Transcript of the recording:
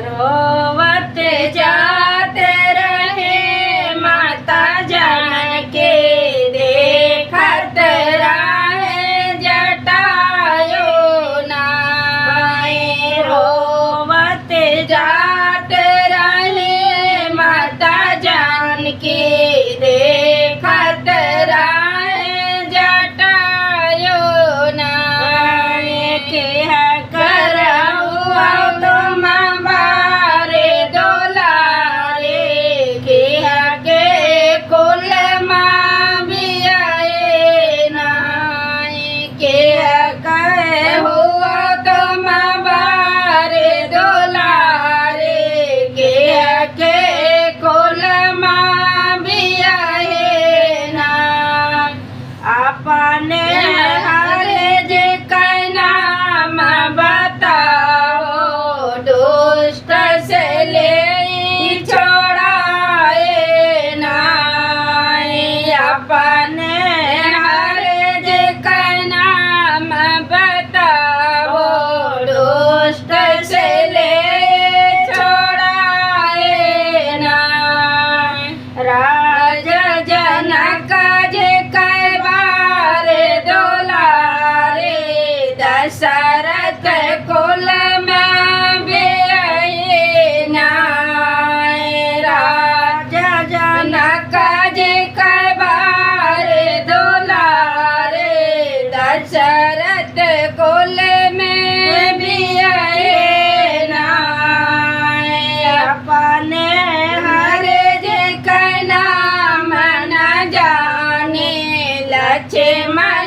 रोवत जाते रहे माता जानकी देखत रहे जटायु नाय। रोवत जाते रहे माता जानकी देखत रहे जटायु नाय। के करऊ तुम बारे दुलारे के कुल माँ बियाए नाय। के कहू तुम बारे दुलारे के कुल माँ बियाए नाय। अपने हरे जे नाम बताओ दुष्ट से ले छोड़ाए नाय। अपने हरे जे नाम बताओ दुष्ट से ले छोड़ाए नाय। राजा जनक जे बारे दुलारे दशरथ कुल में बियाए नाय। राजा जनक जे बारे दुलारे दशरथ कुल में बियाए नाय। अपने हरे जे नाम न जाने लक्ष्मण